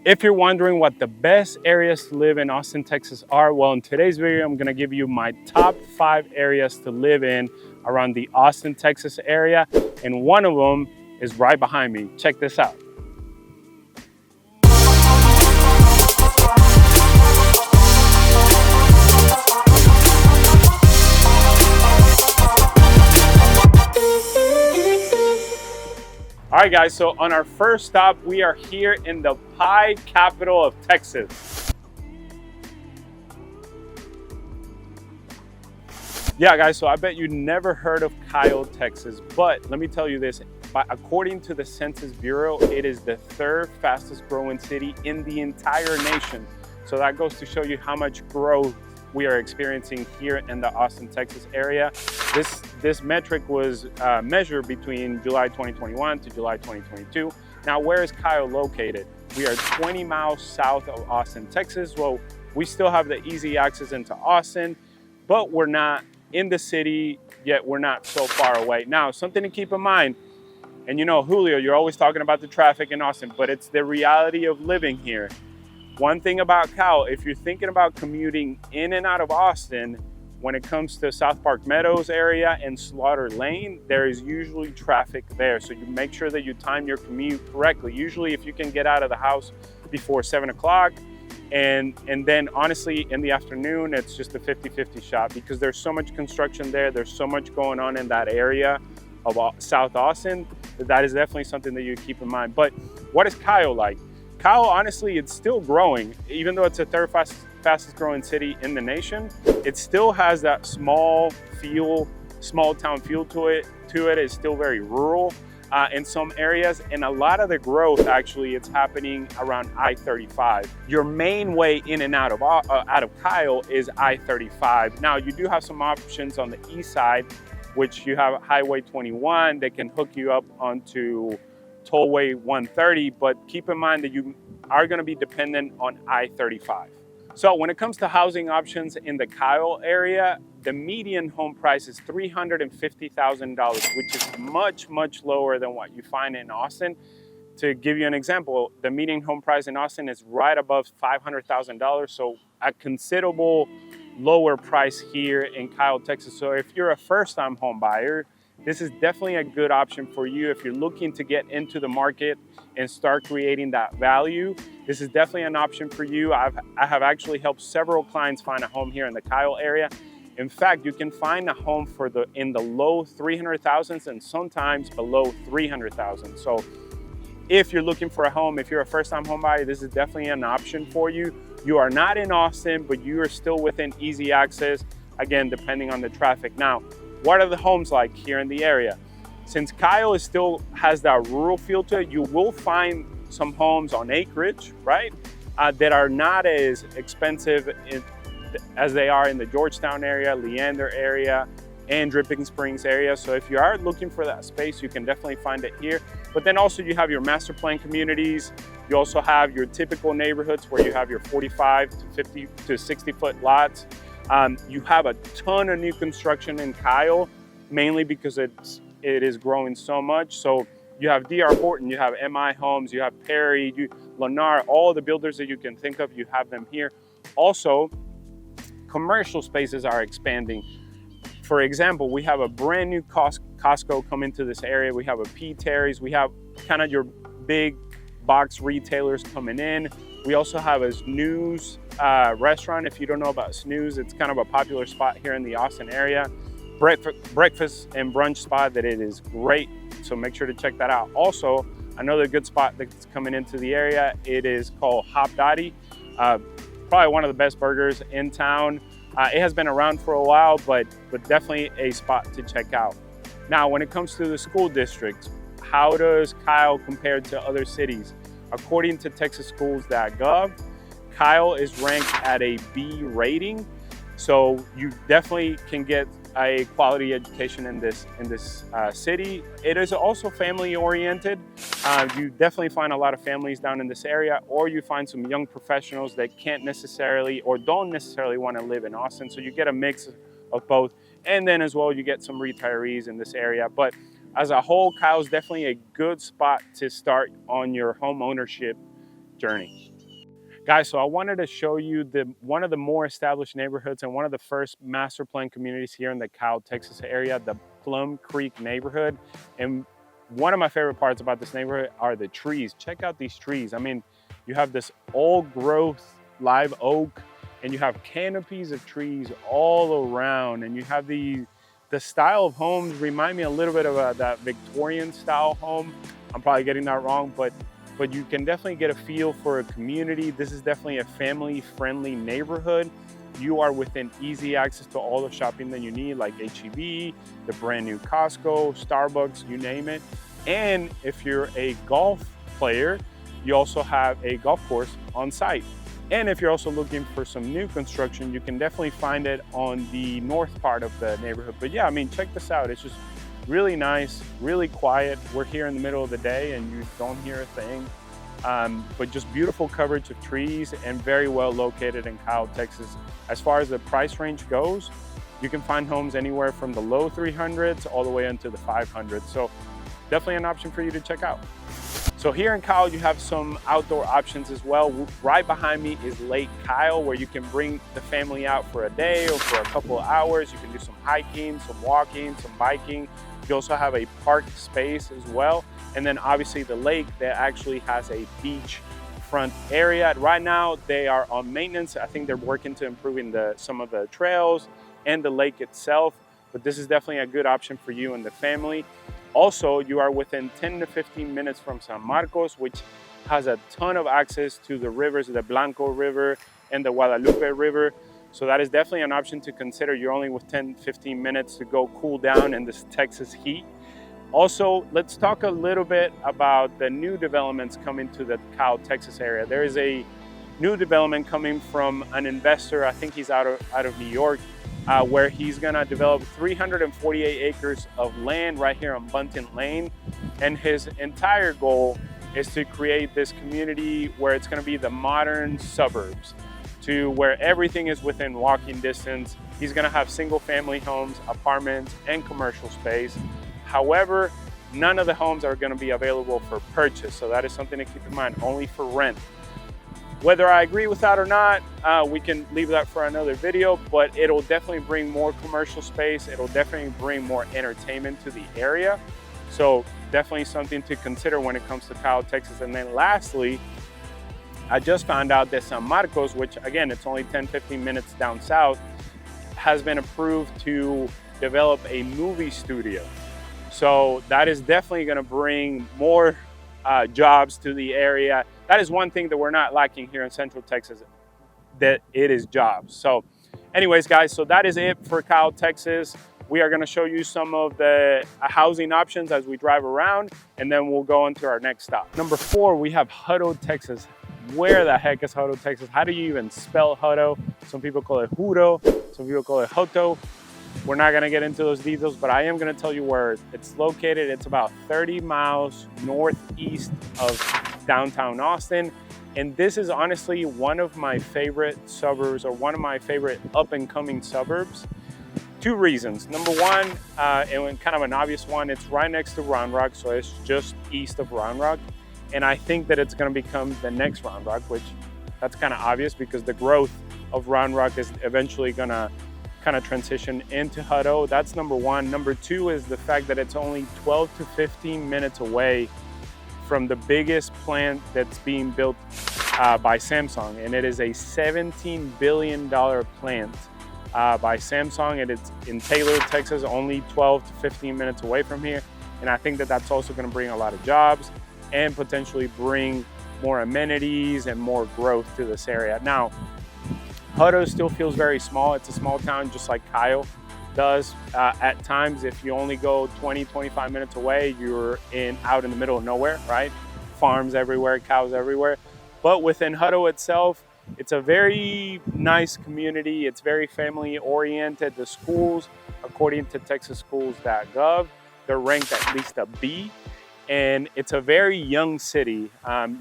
If you're wondering what the best areas to live in Austin, Texas are, well, in today's video, I'm gonna give you my top 5 areas to live in around the Austin, Texas area. And one of them is right behind me. Check this out. All right, guys, so on our first stop, we are here in the pie capital of Texas. Yeah, guys, so I bet you never heard of Kyle, Texas, but let me tell you this, according to the Census Bureau, it is the 3rd fastest growing city in the entire nation. So that goes to show you how much growth we are experiencing here in the Austin, Texas area. This metric was measured between July 2021 to July 2022. Now, where is Kyle located? We are 20 miles south of Austin, Texas. Well, we still have the easy access into Austin, but we're not in the city, yet we're not so far away. Now, something to keep in mind, and you know, Julio, you're always talking about the traffic in Austin, but it's the reality of living here. One thing about Kyle, if you're thinking about commuting in and out of Austin, when it comes to South Park Meadows area and Slaughter Lane, there is usually traffic there. So you make sure that you time your commute correctly. Usually if you can get out of the house before 7 o'clock, and then honestly in the afternoon, it's just a 50-50 shot because there's so much construction there. There's so much going on in that area of South Austin. That is definitely something that you keep in mind. But what is Kyle like? Kyle, honestly, it's still growing. Even though it's the 3rd fastest growing city in the nation, it still has that small town feel to it. It's still very rural in some areas, and a lot of the growth actually it's happening around I-35. Your main way in and out of Kyle is I-35. Now, you do have some options on the east side, which you have Highway 21 that can hook you up onto Tollway 130, but keep in mind that you are going to be dependent on I-35. So when it comes to housing options in the Kyle area, the median home price is $350,000, which is much, much lower than what you find in Austin. To give you an example, the median home price in Austin is right above $500,000, so a considerable lower price here in Kyle, Texas. So if you're a first-time home buyer, this is definitely a good option for you. If you're looking to get into the market and start creating that value, this is definitely an option for you. I have actually helped several clients find a home here in the Kyle area. In fact, you can find a home in the low 300,000s and sometimes below 300,000. So if you're looking for a home, if you're a first-time home buyer, this is definitely an option for you. You are not in Austin, but you are still within easy access, again, depending on the traffic. Now, what are the homes like here in the area? Since Kyle still has that rural feel to it, you will find some homes on acreage, right? That are not as expensive as they are in the Georgetown area, Leander area, and Dripping Springs area. So if you are looking for that space, you can definitely find it here. But then also you have your master plan communities. You also have your typical neighborhoods where you have your 45 to 50 to 60 foot lots. You have a ton of new construction in Kyle, mainly because it is growing so much. So you have D.R. Horton, you have M.I. Homes, you have Perry, Lennar, all the builders that you can think of, you have them here. Also, commercial spaces are expanding. For example, we have a brand new Costco come into this area. We have a P. Terry's. We have kind of your big box retailers coming in. We also have a Snooze restaurant. If you don't know about Snooze, it's kind of a popular spot here in the Austin area. Breakfast and brunch spot that it is great. So make sure to check that out. Also, another good spot that's coming into the area, it is called Hablo. Probably one of the best burgers in town. It has been around for a while, but definitely a spot to check out. Now, when it comes to the school districts, how does Kyle compare to other cities? According to texasschools.gov, Kyle is ranked at a B rating. So you definitely can get a quality education in this city. It is also family oriented. You definitely find a lot of families down in this area, or you find some young professionals that can't necessarily or don't necessarily want to live in Austin. So you get a mix of both. And then as well, you get some retirees in this area. But as a whole, Kyle's definitely a good spot to start on your home ownership journey. Guys, so I wanted to show you one of the more established neighborhoods and one of the first master plan communities here in the Kyle, Texas area, the Plum Creek neighborhood. And one of my favorite parts about this neighborhood are the trees. Check out these trees. I mean, you have this old growth live oak, and you have canopies of trees all around, and you have the style of homes remind me a little bit of that Victorian style home. I'm probably getting that wrong, but you can definitely get a feel for a community. This is definitely a family-friendly neighborhood. You are within easy access to all the shopping that you need, like H-E-B, the brand new Costco, Starbucks, you name it. And if you're a golf player, you also have a golf course on site. And if you're also looking for some new construction, you can definitely find it on the north part of the neighborhood. But yeah, I mean, check this out. It's just really nice, really quiet. We're here in the middle of the day and you don't hear a thing. But just beautiful coverage of trees and very well located in Kyle, Texas. As far as the price range goes, you can find homes anywhere from the low 300s all the way into the 500s. So definitely an option for you to check out. So here in Kyle, you have some outdoor options as well. Right behind me is Lake Kyle, where you can bring the family out for a day or for a couple of hours. You can do some hiking, some walking, some biking. You also have a park space as well. And then obviously the lake that actually has a beach front area. Right now they are on maintenance. I think they're working to improving some of the trails and the lake itself, but this is definitely a good option for you and the family. Also, you are within 10 to 15 minutes from San Marcos, which has a ton of access to the rivers, the Blanco River and the Guadalupe River. So that is definitely an option to consider. You're only with 10, 15 minutes to go cool down in this Texas heat. Also, let's talk a little bit about the new developments coming to the Kyle, Texas area. There is a new development coming from an investor. I think he's out of New York, where he's gonna develop 348 acres of land right here on Bunton Lane. And his entire goal is to create this community where it's gonna be the modern suburbs, to where everything is within walking distance. He's gonna have single family homes, apartments, and commercial space. However, none of the homes are gonna be available for purchase. So that is something to keep in mind, only for rent. Whether I agree with that or not, we can leave that for another video, but it'll definitely bring more commercial space. It'll definitely bring more entertainment to the area. So definitely something to consider when it comes to Kyle, Texas. And then lastly, I just found out that San Marcos, which again, it's only 10, 15 minutes down south, has been approved to develop a movie studio. So that is definitely gonna bring more jobs to the area. That is one thing that we're not lacking here in Central Texas, that it is jobs. So anyways, guys, so that is it for Kyle, Texas. We are gonna show you some of the housing options as we drive around, and then we'll go into our next stop. Number 4, we have Hutto, Texas. Where the heck is Hutto, Texas? How do you even spell Hutto? Some people call it Huro, some people call it Hoto. We're not gonna get into those details, but I am gonna tell you where it's located. It's about 30 miles northeast of downtown Austin. And this is honestly one of my favorite suburbs, or one of my favorite up and coming suburbs. 2 reasons. Number 1, and kind of an obvious one, it's right next to Round Rock, so it's just east of Round Rock. And I think that it's gonna become the next Round Rock, which that's kind of obvious because the growth of Round Rock is eventually gonna kind of transition into Hutto. That's number 1. Number 2 is the fact that it's only 12 to 15 minutes away from the biggest plant that's being built by Samsung. And it is a $17 billion plant by Samsung. And it's in Taylor, Texas, only 12 to 15 minutes away from here. And I think that that's also gonna bring a lot of jobs and potentially bring more amenities and more growth to this area. Now, Hutto still feels very small. It's a small town, just like Kyle does. At times, if you only go 20, 25 minutes away, you're out in the middle of nowhere, right? Farms everywhere, cows everywhere. But within Hutto itself, it's a very nice community. It's very family oriented. The schools, according to texasschools.gov, they're ranked at least a B. And it's a very young city.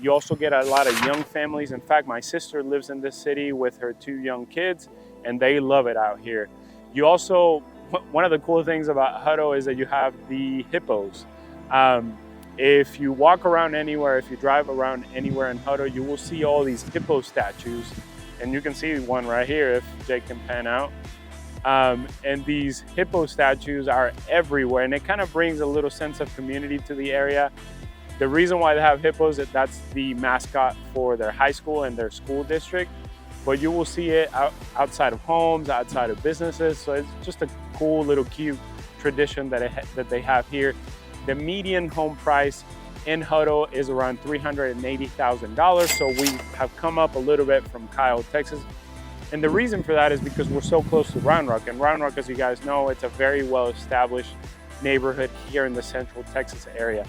You also get a lot of young families. In fact, my sister lives in this city with her 2 young kids, and they love it out here. You also, one of the cool things about Hutto is that you have the hippos. If you walk around anywhere, if you drive around anywhere in Hutto, you will see all these hippo statues. And you can see one right here if Jake can pan out. And these hippo statues are everywhere, and it kind of brings a little sense of community to the area. The reason why they have hippos is that's the mascot for their high school and their school district. But you will see it outside of homes, outside of businesses. So it's just a cool little cute tradition that they have here. The median home price in Hutto is around $380,000. So we have come up a little bit from Kyle, Texas. And the reason for that is because we're so close to Round Rock. And Round Rock, as you guys know, it's a very well-established neighborhood here in the Central Texas area.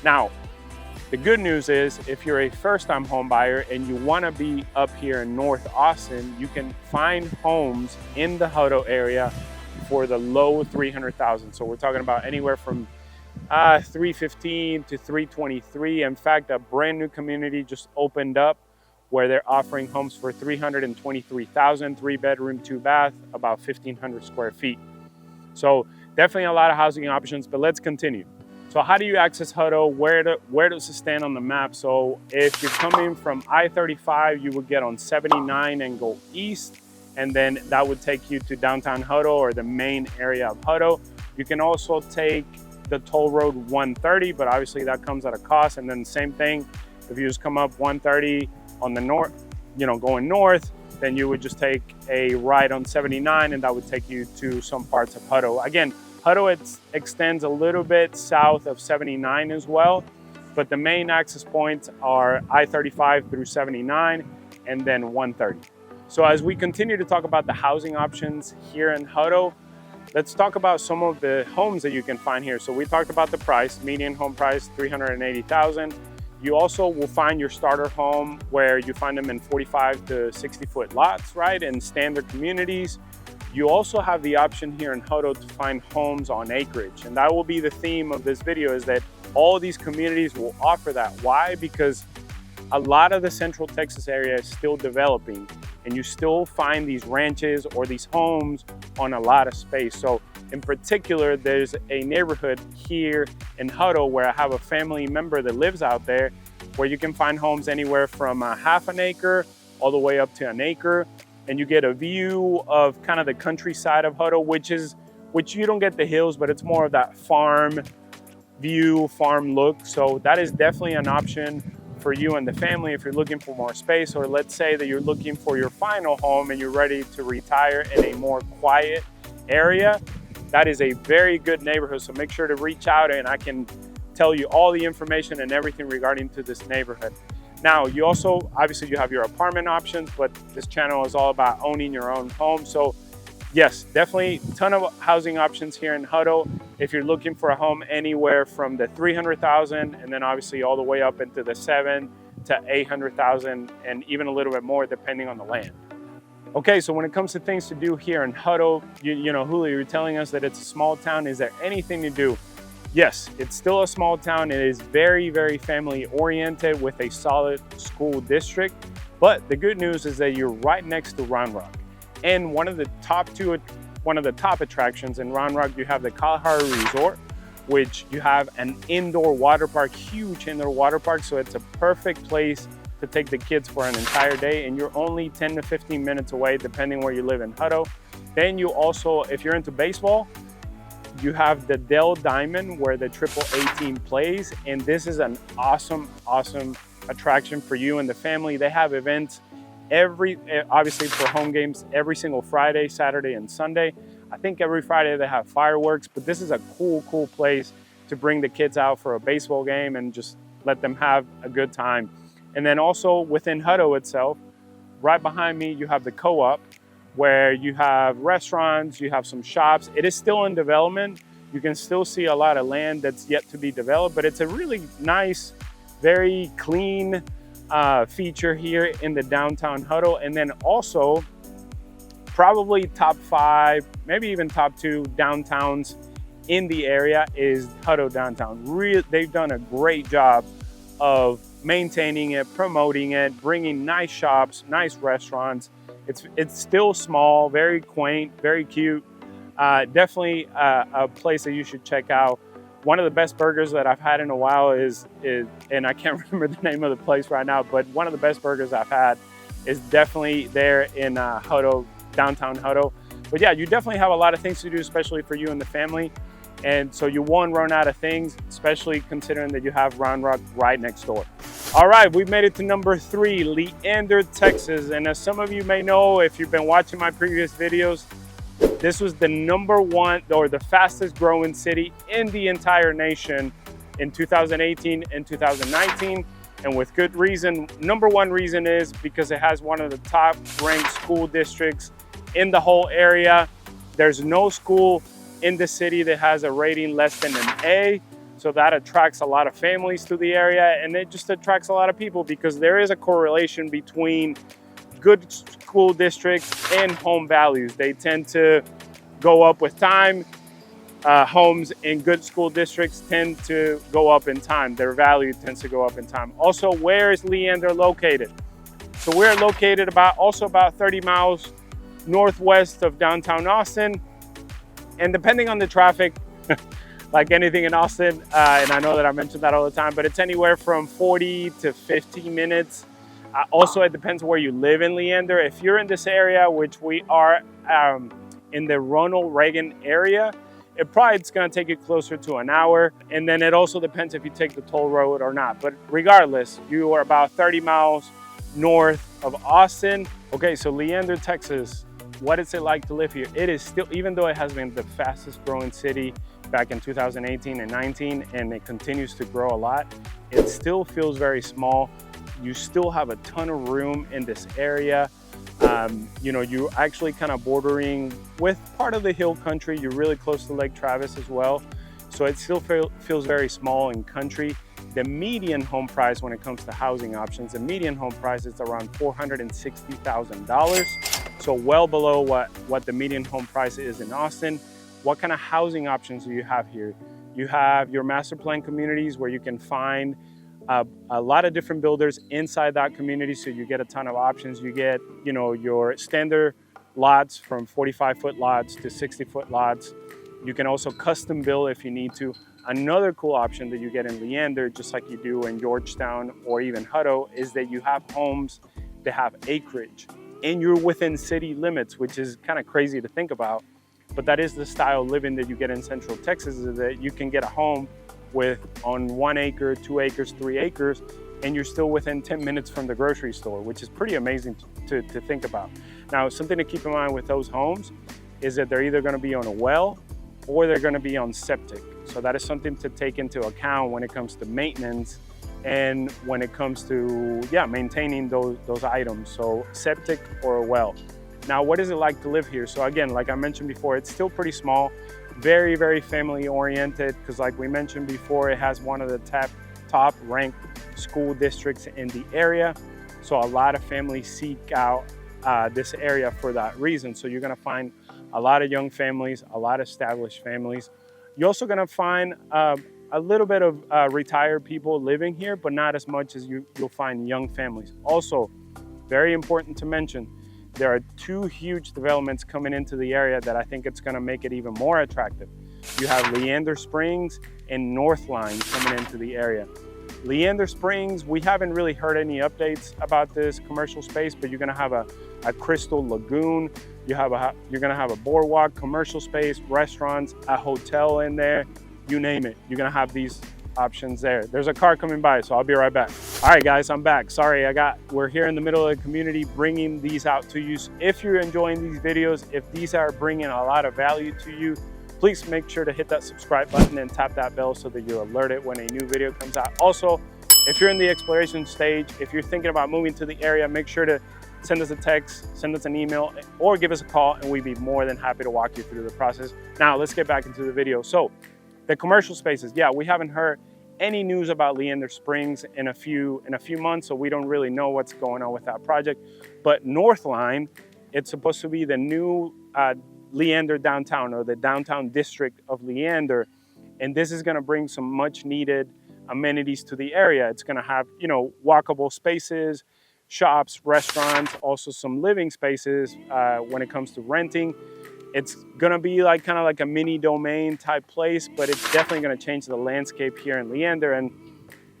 Now, the good news is if you're a first-time home buyer and you want to be up here in North Austin, you can find homes in the Hutto area for the low $300,000. So we're talking about anywhere from $315,000 to $323,000. In fact, a brand new community just opened up where they're offering homes for $323,000, 3-bedroom, 2-bath, about 1,500 square feet. So definitely a lot of housing options, but let's continue. So how do you access Hutto? Where does it stand on the map? So if you're coming from I-35, you would get on 79 and go east, and then that would take you to downtown Hutto or the main area of Hutto. You can also take the toll road 130, but obviously that comes at a cost. And then same thing, if you just come up 130 on the north, going north, then you would just take a ride on 79 and that would take you to some parts of Hutto. Again, Hutto extends a little bit south of 79 as well, but the main access points are I-35 through 79 and then 130. So as we continue to talk about the housing options here in Hutto, let's talk about some of the homes that you can find here. So we talked about the price, median home price, $380,000. You also will find your starter home where you find them in 45 to 60 foot lots, right? In standard communities. You also have the option here in Hutto to find homes on acreage. And that will be the theme of this video, is that all of these communities will offer that. Why? Because a lot of the Central Texas area is still developing and you still find these ranches or these homes on a lot of space. So in particular, there's a neighborhood here in Hutto where I have a family member that lives out there where you can find homes anywhere from a half an acre all the way up to an acre. And you get a view of kind of the countryside of Hutto, which you don't get the hills, but it's more of that farm view, farm look. So that is definitely an option for you and the family if you're looking for more space, or let's say that you're looking for your final home and you're ready to retire in a more quiet area. That is a very good neighborhood. So make sure to reach out and I can tell you all the information and everything regarding to this neighborhood. Now, you also, obviously you have your apartment options, but this channel is all about owning your own home. So yes, definitely a ton of housing options here in Hutto. If you're looking for a home anywhere from the $300,000 and then obviously all the way up into the $700,000 to $800,000 and even a little bit more depending on the land. Okay, so when it comes to things to do here in Hutto, you know, Julio, you're telling us that it's a small town. Is there anything to do? Yes, it's still a small town. It is very, very family oriented with a solid school district. But the good news is that you're right next to Round Rock. And one of the top attractions in Round Rock, you have the Kalahari Resort, which you have an indoor water park, huge indoor water park. So it's a perfect place to take the kids for an entire day. And you're only 10 to 15 minutes away, depending where you live in Hutto. Then you also, if you're into baseball, you have the Dell Diamond where the AAA team plays. And this is an awesome, awesome attraction for you and the family. They have events obviously for home games every single Friday, Saturday, and Sunday. I think every Friday they have fireworks, but this is a cool place to bring the kids out for a baseball game and just let them have a good time. And then also within Hutto itself, right behind me, you have the Co-op where you have restaurants, you have some shops. It is still in development. You can still see a lot of land that's yet to be developed, but it's a really nice, very clean feature here in the downtown Hutto. And then also probably top 5, maybe even top 2 downtowns in the area is Hutto downtown. They've done a great job of maintaining it, promoting it, bringing nice shops, nice restaurants. It's still small, very quaint, very cute. Definitely a place that you should check out. One of the best burgers that I've had in a while is and I can't remember the name of the place right now, but one of the best burgers I've had is definitely there in Hutto, downtown Hutto. But yeah, you definitely have a lot of things to do, especially for you and the family. And so you won't run out of things, especially considering that you have Round Rock right next door. All right, we've made it to number 3, Leander, Texas. And as some of you may know, if you've been watching my previous videos, this was the #1 or the fastest growing city in the entire nation in 2018 and 2019. And with good reason. #1 reason is because it has one of the top ranked school districts in the whole area. There's no school in the city that has a rating less than an A. So that attracts a lot of families to the area, and it just attracts a lot of people because there is a correlation between good school districts and home values. They tend to go up with time. Homes in good school districts tend to go up in time. Their value tends to go up in time. Also, where is Leander located? So we're located about 30 miles northwest of downtown Austin. And depending on the traffic, like anything in Austin, and I know that I mention that all the time, but it's anywhere from 40 to 50 minutes. Also, it depends where you live in Leander. If you're in this area, which we are in the Ronald Reagan area, it's gonna take you closer to an hour. And then it also depends if you take the toll road or not. But regardless, you are about 30 miles north of Austin. Okay, so Leander, Texas, what is it like to live here? It is still, even though it has been the fastest growing city back in 2018 and 19, and it continues to grow a lot, it still feels very small. You still have a ton of room in this area. You know, you're actually kind of bordering with part of the hill country. You're really close to Lake Travis as well. So it still feels very small and country. The median home price when it comes to housing options, the median home price is around $460,000. So well below what the median home price is in Austin. What kind of housing options do you have here? You have your master plan communities where you can find a lot of different builders inside that community, so you get a ton of options. You get, you know, your standard lots from 45-foot lots to 60-foot lots. You can also custom build if you need to. Another cool option that you get in Leander, just like you do in Georgetown or even Hutto, is that you have homes that have acreage and you're within city limits, which is kind of crazy to think about. But that is the style of living that you get in Central Texas, is that you can get a home on 1 acre, 2 acres, 3 acres, and you're still within 10 minutes from the grocery store, which is pretty amazing to think about. Now, something to keep in mind with those homes is that they're either gonna be on a well or they're gonna be on septic. So that is something to take into account when it comes to maintenance and when it comes to, maintaining those items. So septic or a well. Now, what is it like to live here? So again, like I mentioned before, it's still pretty small. Very, very family oriented, because like we mentioned before, it has one of the top ranked school districts in the area. So a lot of families seek out this area for that reason. So you're gonna find a lot of young families, a lot of established families. You're also gonna find a little bit of retired people living here, but not as much as you'll find young families. Also, very important to mention, there are 2 huge developments coming into the area that I think it's gonna make it even more attractive. You have Leander Springs and Northline coming into the area. Leander Springs, we haven't really heard any updates about this commercial space, but you're gonna have a crystal lagoon. You're gonna have a boardwalk, commercial space, restaurants, a hotel in there, you name it. You're gonna have these options there. There's a car coming by, so I'll be right back. All right, guys, I'm back. Sorry, we're here in the middle of the community bringing these out to you. If you're enjoying these videos, if these are bringing a lot of value to you, please make sure to hit that subscribe button and tap that bell so that you're alerted when a new video comes out. Also, if you're in the exploration stage, if you're thinking about moving to the area, make sure to send us a text, send us an email, or give us a call, and we'd be more than happy to walk you through the process. Now, let's get back into the video. So, the commercial spaces, we haven't heard any news about Leander Springs in a few months, so we don't really know what's going on with that project. But Northline, it's supposed to be the new Leander downtown, or the downtown district of Leander, and this is going to bring some much needed amenities to the area. It's going to have, walkable spaces, shops, restaurants, also some living spaces when it comes to renting. It's gonna be like kind of like a mini domain type place, but it's definitely gonna change the landscape here in Leander. And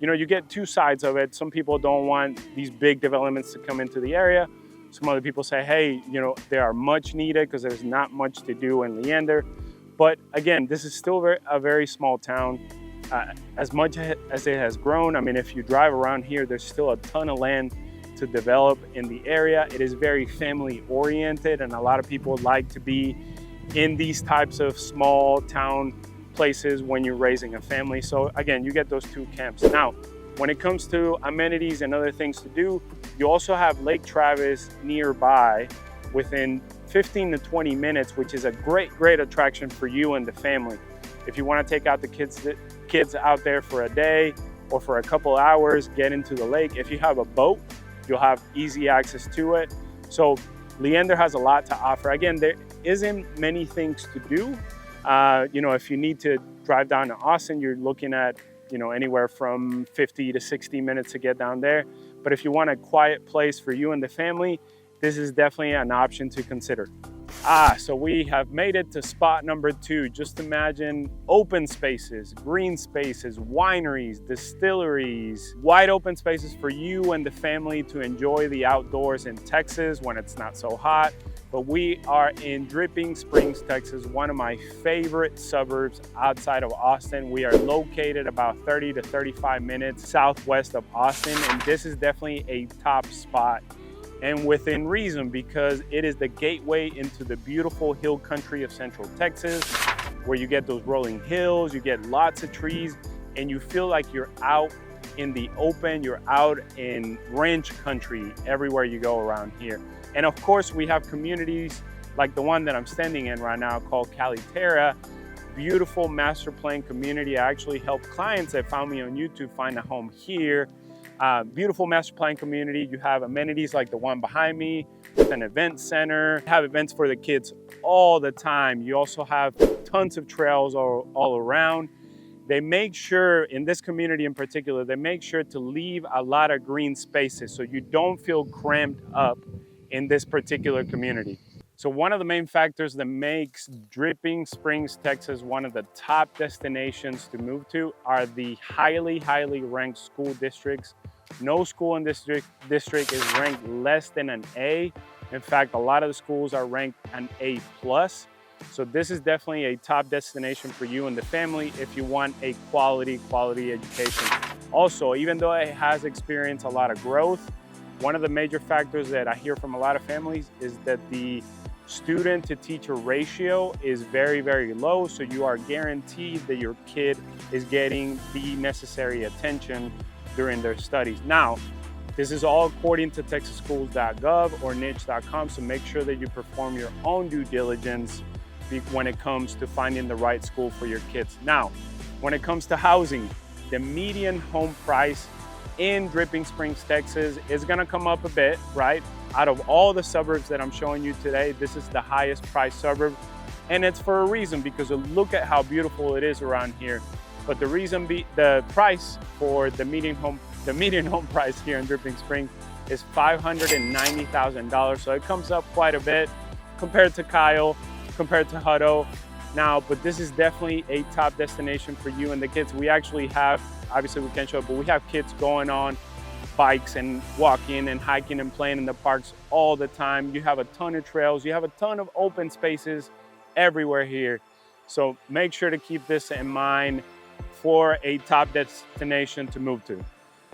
you know, you get two sides of it. Some people don't want these big developments to come into the area. Some other people say, hey, you know, they are much needed because there's not much to do in Leander. But again, this is still a very small town. As much as it has grown, I mean, if you drive around here, there's still a ton of land to develop in the area. It is very family oriented, and a lot of people like to be in these types of small town places when you're raising a family. So again, you get those two camps. Now, when it comes to amenities and other things to do, you also have Lake Travis nearby within 15 to 20 minutes, which is a great attraction for you and the family. If you want to take out the kids out there for a day or for a couple hours, get into the lake. If you have a boat, you'll have easy access to it. So Leander has a lot to offer. Again, there isn't many things to do. You know, if you need to drive down to Austin, you're looking at, you know, anywhere from 50 to 60 minutes to get down there. But if you want a quiet place for you and the family, this is definitely an option to consider. So we have made it to spot number 2. Just imagine open spaces, green spaces, wineries, distilleries, wide open spaces for you and the family to enjoy the outdoors in Texas when it's not so hot. But we are in Dripping Springs, Texas, one of my favorite suburbs outside of Austin. We are located about 30 to 35 minutes southwest of Austin, and this is definitely a top spot. And within reason, because it is the gateway into the beautiful hill country of Central Texas, where you get those rolling hills, you get lots of trees, and you feel like you're out in the open, you're out in ranch country everywhere you go around here. And of course, we have communities like the one that I'm standing in right now called Caliterra, beautiful master plan community. I actually help clients that found me on YouTube find a home here. Beautiful master plan community. You have amenities like the one behind me with an event center. You have events for the kids all the time. You also have tons of trails all around. They make sure, in this community in particular, they make sure to leave a lot of green spaces so you don't feel cramped up in this particular community. So one of the main factors that makes Dripping Springs, Texas, one of the top destinations to move to are the highly ranked school districts. No school in this district is ranked less than an A. In fact, a lot of the schools are ranked an A+. So this is definitely a top destination for you and the family if you want a quality education. Also, even though it has experienced a lot of growth, one of the major factors that I hear from a lot of families is that the student to teacher ratio is very low. So you are guaranteed that your kid is getting the necessary attention during their studies. Now, this is all according to texasschools.gov or niche.com. So make sure that you perform your own due diligence when it comes to finding the right school for your kids. Now, when it comes to housing, the median home price in Dripping Springs, Texas is gonna come up a bit, right? Out of all the suburbs that I'm showing you today, this is the highest priced suburb. And it's for a reason, because look at how beautiful it is around here. But the reason the price for the median home price here in Dripping Springs is $590,000. So it comes up quite a bit compared to Kyle, compared to Hutto. Now, but this is definitely a top destination for you and the kids. We actually have, obviously we can't show it, but we have kids going on bikes and walking and hiking and playing in the parks all the time. You have a ton of trails, you have a ton of open spaces everywhere here. So make sure to keep this in mind for a top destination to move to.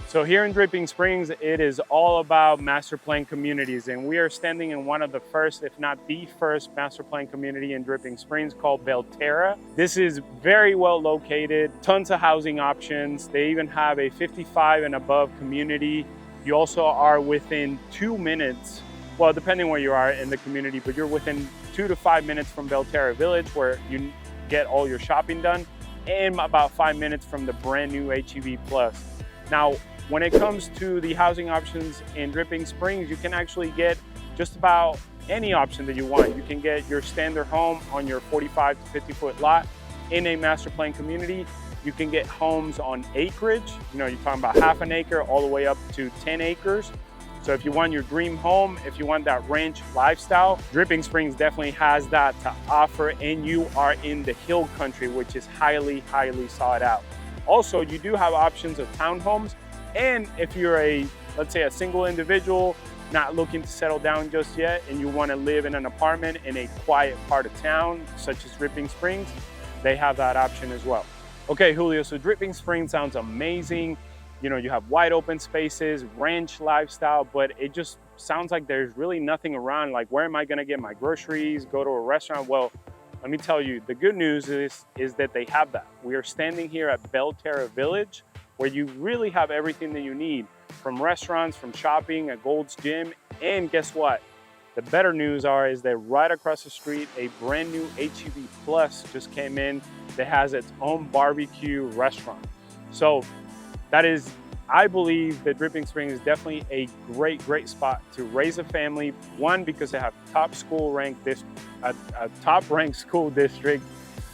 So here in Dripping Springs, it is all about master plan communities, and we are standing in one of the first, if not the first, master plan community in Dripping Springs called Belterra. This is very well located, tons of housing options. They even have a 55 and above community. You also are within 2 minutes, well, depending where you are in the community, but you're within 2 to 5 minutes from Belterra Village, where you get all your shopping done, and about 5 minutes from the brand new HEB Plus. Now, when it comes to the housing options in Dripping Springs, you can actually get just about any option that you want. You can get your standard home on your 45 to 50 foot lot in a master plan community. You can get homes on acreage. You know, you're talking about half an acre all the way up to 10 acres. So if you want your dream home, if you want that ranch lifestyle, Dripping Springs definitely has that to offer, and you are in the hill country, which is highly, highly sought out. Also, you do have options of townhomes, and if you're let's say a single individual, not looking to settle down just yet, and you want to live in an apartment in a quiet part of town, such as Dripping Springs, they have that option as well. Okay, Julio, so Dripping Springs sounds amazing. You know, you have wide open spaces, ranch lifestyle, but it just sounds like there's really nothing around. Like, where am I gonna get my groceries, go to a restaurant? Well, let me tell you, the good news is that they have that. We are standing here at Belterra Village, where you really have everything that you need, from restaurants, from shopping, a Gold's Gym, and guess what? The better news is that right across the street, a brand new HEB Plus just came in that has its own barbecue restaurant. So that is, I believe that Dripping Springs is definitely a great spot to raise a family. One, because they have top ranked school district.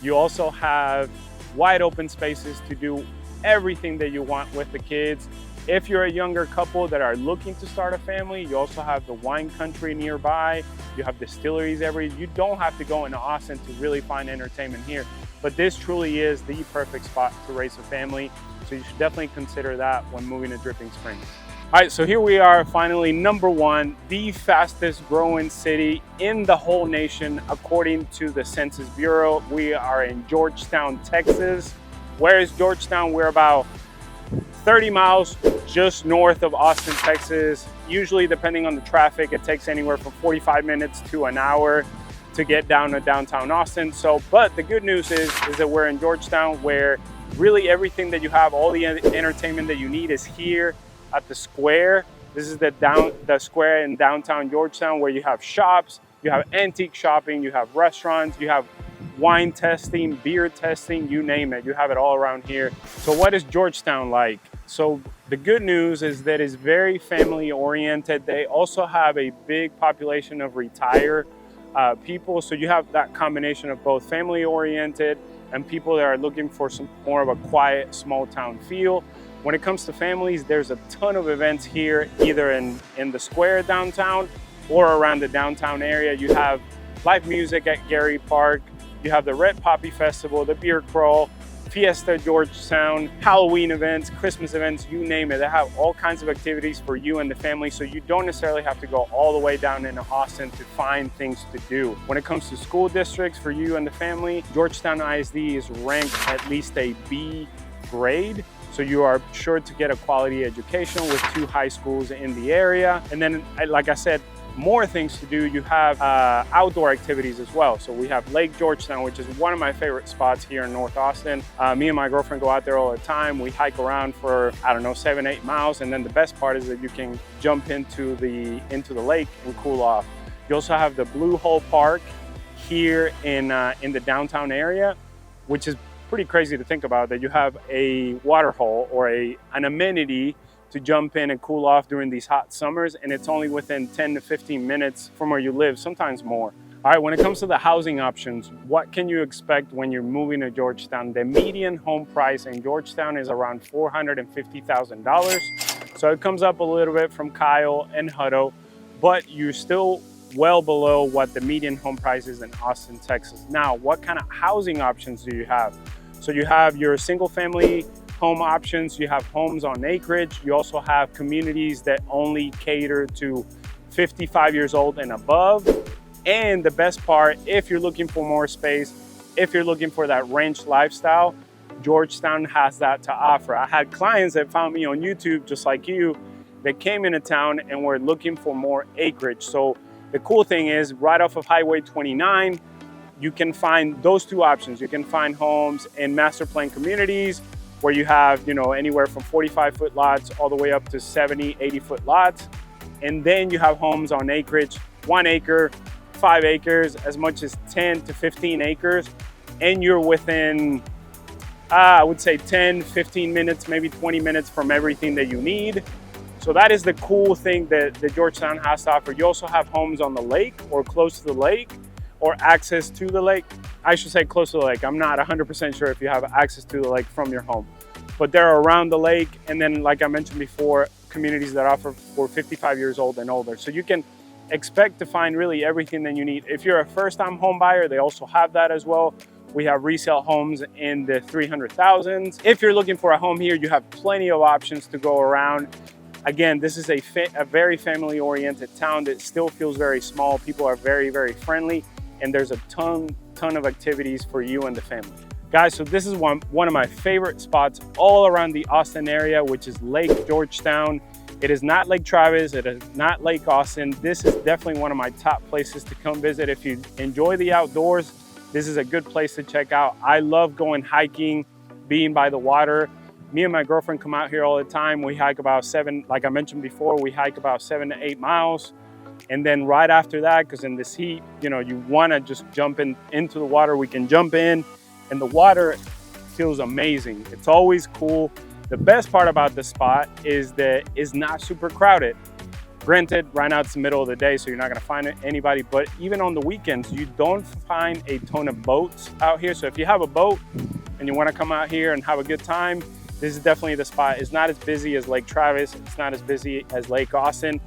You also have wide open spaces to do everything that you want with the kids. If you're a younger couple that are looking to start a family, you also have the wine country nearby. You have distilleries you don't have to go into Austin to really find entertainment here. But this truly is the perfect spot to raise a family. So you should definitely consider that when moving to Dripping Springs. All right, so here we are, finally, number one, the fastest growing city in the whole nation, according to the Census Bureau. We are in Georgetown, Texas. Where is Georgetown? We're about 30 miles just north of Austin, Texas. Usually, depending on the traffic, it takes anywhere from 45 minutes to an hour to get down to downtown Austin. But the good news is that we're in Georgetown, where really everything that you have, all the entertainment that you need, is here at the square. This is the square in downtown Georgetown, where you have shops, you have antique shopping, you have restaurants, you have wine testing, beer testing, you name it. You have it all around here. So what is Georgetown like? So the good news is that it's very family oriented. They also have a big population of retired people. So you have that combination of both family oriented and people that are looking for some more of a quiet, small town feel. When it comes to families, there's a ton of events here, either in the square downtown or around the downtown area. You have live music at Gary Park. You have the Red Poppy Festival, the Beer Crawl, Fiesta Georgetown, Halloween events, Christmas events, you name it. They have all kinds of activities for you and the family, so you don't necessarily have to go all the way down into Austin to find things to do. When it comes to school districts for you and the family, Georgetown ISD is ranked at least a B grade. So you are sure to get a quality education with 2 high schools in the area. And then, like I said, more things to do. You have outdoor activities as well. So we have Lake Georgetown, which is one of my favorite spots here in North Austin. Me and my girlfriend go out there all the time. We hike around for, 7-8 miles. And then the best part is that you can jump into the lake and cool off. You also have the Blue Hole Park here in the downtown area, which is pretty crazy to think about, that you have a water hole or an amenity to jump in and cool off during these hot summers, and it's only within 10 to 15 minutes from where you live, sometimes more. All right, when it comes to the housing options, what can you expect when you're moving to Georgetown? The median home price in Georgetown is around $450,000. So it comes up a little bit from Kyle and Hutto, but you're still well below what the median home price is in Austin, Texas. Now, what kind of housing options do you have? So you have your single family home options, you have homes on acreage, you also have communities that only cater to 55 years old and above. And the best part, if you're looking for more space, if you're looking for that ranch lifestyle, Georgetown has that to offer. I had clients that found me on YouTube, just like you, that came into town and were looking for more acreage. So the cool thing is, right off of Highway 29, you can find those 2 options. You can find homes in master plan communities where you have, anywhere from 45-foot lots all the way up to 70, 80-foot lots. And then you have homes on acreage, 1 acre, 5 acres, as much as 10 to 15 acres. And you're within, I would say 10, 15 minutes, maybe 20 minutes from everything that you need. So that is the cool thing that Georgetown has to offer. You also have homes on the lake or close to the lake, or access to the lake. I should say close to the lake. I'm not 100% sure if you have access to the lake from your home, but they're around the lake. And then, like I mentioned before, communities that offer for 55 years old and older. So you can expect to find really everything that you need. If you're a first-time home buyer, they also have that as well. We have resale homes in the 300,000s. If you're looking for a home here, you have plenty of options to go around. Again, this is a very family-oriented town that still feels very small. People are very, very friendly, and there's a ton of activities for you and the family. Guys, so this is one of my favorite spots all around the Austin area, which is Lake Georgetown. It is not Lake Travis, it is not Lake Austin. This is definitely one of my top places to come visit. If you enjoy the outdoors, this is a good place to check out. I love going hiking, being by the water. Me and my girlfriend come out here all the time. We hike about like I mentioned before, we hike about 7 to 8 miles. And then right after that, because in this heat, you know, you wanna just jump into the water, we can jump in, and the water feels amazing. It's always cool. The best part about this spot is that it's not super crowded. Granted, right now it's the middle of the day, so you're not gonna find anybody, but even on the weekends, you don't find a ton of boats out here. So if you have a boat and you wanna come out here and have a good time, this is definitely the spot. It's not as busy as Lake Travis. It's not as busy as Lake Austin.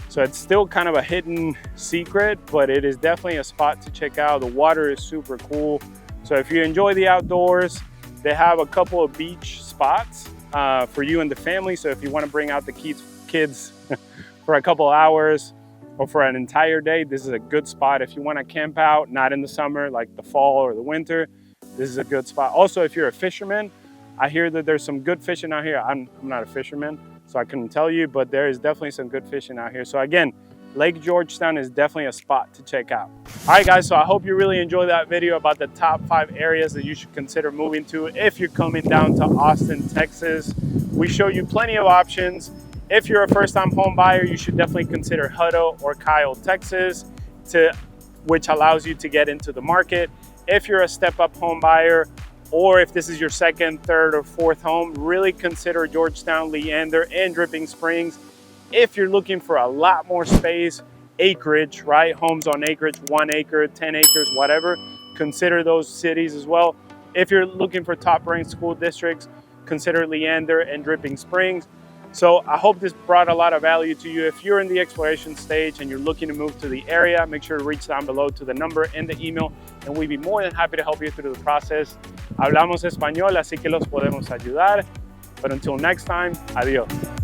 So it's still kind of a hidden secret, but it is definitely a spot to check out. The water is super cool. So if you enjoy the outdoors, they have a couple of beach spots for you and the family. So if you wanna bring out the kids for a couple hours or for an entire day, this is a good spot. If you wanna camp out, not in the summer, like the fall or the winter, this is a good spot. Also, if you're a fisherman, I hear that there's some good fishing out here. I'm not a fisherman, so I couldn't tell you, but there is definitely some good fishing out here. So again, Lake Georgetown is definitely a spot to check out. All right, guys, so I hope you really enjoyed that video about the top 5 areas that you should consider moving to if you're coming down to Austin, Texas. We show you plenty of options. If you're a first-time home buyer, you should definitely consider Hablo or Kyle, Texas, which allows you to get into the market. If you're a step-up home buyer, or if this is your second, third, or fourth home, really consider Georgetown, Leander, and Dripping Springs. If you're looking for a lot more space, acreage, right? Homes on acreage, 1 acre, 10 acres, whatever, consider those cities as well. If you're looking for top-ranked school districts, consider Leander and Dripping Springs. So I hope this brought a lot of value to you. If you're in the exploration stage and you're looking to move to the area, make sure to reach down below to the number and the email, and we'd be more than happy to help you through the process. Hablamos español, así que los podemos ayudar. But until next time, adiós.